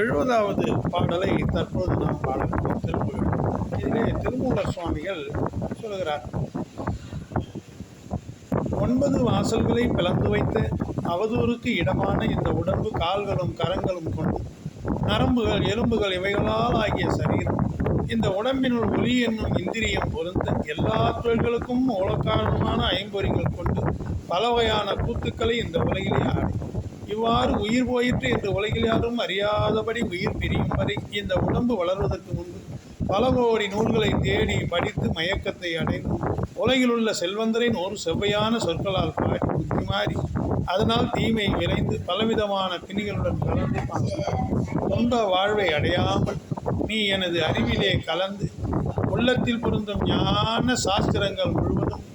எழுபதாவது பாடலை தற்போது நாம் பாடலாம். திருப்புகழ். இதிலே திருமூலர் சுவாமிகள் சொல்கிறார்: 9 வாசல்களை பிளந்து வைத்த அவதூறுக்கு இடமான இந்த உடம்பு கால்களும் கரங்களும் கொண்டு நரம்புகள் எலும்புகள் இவைகளால் ஆகிய சரீரம் இந்த உடம்பினுள் ஒளி என்னும் இந்திரியம் பொருந்த எல்லா தொழில்களுக்கும் மூலக்காரணமான ஐம்பொறிகள் கொண்டு பல வகையான கூத்துக்களை இந்த உலகிலே ஆடி இவ்வாறு உயிர் போயிற்று என்று உலகில் யாரும் அறியாதபடி உயிர் பிரியும் வரை இந்த உடம்பு வளர்வதற்கு முன்பு பல கோடி நூல்களை தேடி படித்து மயக்கத்தை அடைந்து உலகில் உள்ள செல்வந்தரின் ஒரு செவ்வையான சொற்களால் பாடி புத்தி மாறி அதனால் தீமை விளைந்து பலவிதமான பிணிகளுடன் கலந்து சொந்த வாழ்வை அடையாமல் நீ எனது அறிவிலே கலந்து உள்ளத்தில் பொருந்தும் ஞான சாஸ்திரங்கள் முழுவதும்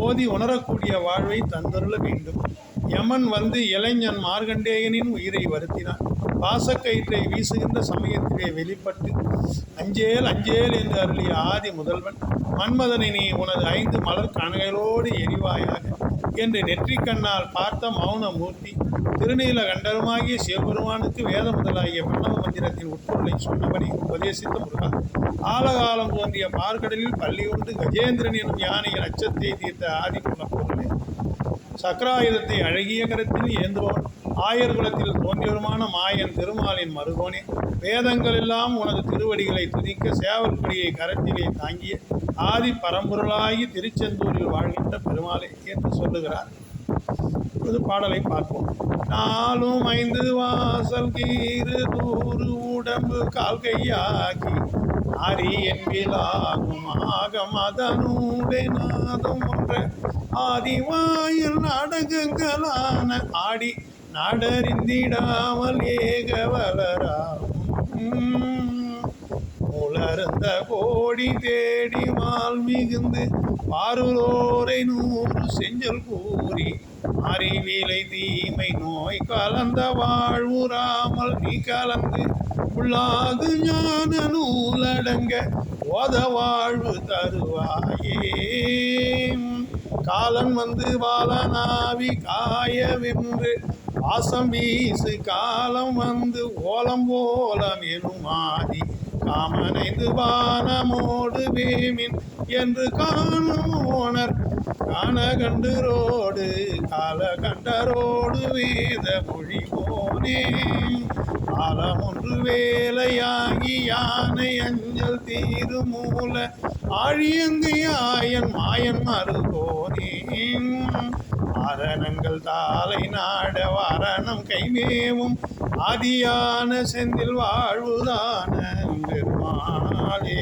ஓதி உணரக்கூடிய வாழ்வை தந்தருள வேண்டும். யமன் வந்து இளைஞன் மார்கண்டேயனின் உயிரை வருத்தினான். பாசக்கயிற்றை வீசுகின்ற சமயத்திலே வெளிப்பட்டு அஞ்சேல் அஞ்சேல் என்று அருளிய ஆதி முதல்வன் மன்மதனை நீ உனது 5 மலர் கணைகளோடு எரிவாயாக என்று நெற்றிக்கண்ணால் பார்த்த மௌனமூர்த்தி திருநீல கண்டருமாகிய சிவபெருமானுக்கு வேத முதலாகிய பிரணவ மந்திரத்தின் உட்பொருளை சொன்னபடி உபதேசித்த முருகா, ஆலகாலம் தோன்றிய பார்க்கடலில் பள்ளி கொண்டு கஜேந்திரன் எனும் யானையின் அச்சத்தை தீர்த்த ஆதி பொருளே, சக்கராயுதத்தை அழகிய கரத்தில் ஏந்துவோன் ஆயர்குலத்தில் தோன்றியவருமான மாயன் திருமாலின் மருகோனே, வேதங்கள் எல்லாம் உனது திருவடிகளை துதிக்க சேவல் கொடியை கரத்திலே தாங்கிய ஆதி பரம்பொருளாகி திருச்செந்தூரில் வாழ்கின்ற பெருமாளே என்று சொல்லுகிறார். இப்பொழுது பாடலை பார்ப்போம். 4 5 வாசல் கீறு தூறு உடம்பு கால் கையாக்கி ஆரி என்பிலாகும் ஆகம் அதனூடே நாதம் ஒன்ற ஆதிவாயில் நாடகங்களான ஆடி நாடறிந்திடாமல் ஏக வளராகும் உலர்ந்த கோடி தேடி மால் மிகுந்து பாருளோரை 100 செஞ்சல் கூறி அறிவிலை தீமை நோய் கலந்த வாழ்வுறாமல் நீ கலந்து உள்ளாகு ஞான நூலடங்க ஓத வாழ்வு தருவாயே. காலன் வந்து பாலனாவி காயவென்று வாசம் வீசு காலம் வந்து ஓலம் போலம் எனுமாதி காமனைந்து வானமோடு வேமின் என்று காணும் ஓனர் காணகண்டரோடு கால கண்டரோடு வேத மொழிவோனே. காலம் ஒன்று வேலையாகி யானை அஞ்சல் தீருமூல ஆழியங்கு யாயன் மாயன் மருகோனே. ஆரணங்கள் தாளை நாட வாரணம் கைமேவும் ஆதியான செந்தில் வாழ்வுதான பெருமாளே.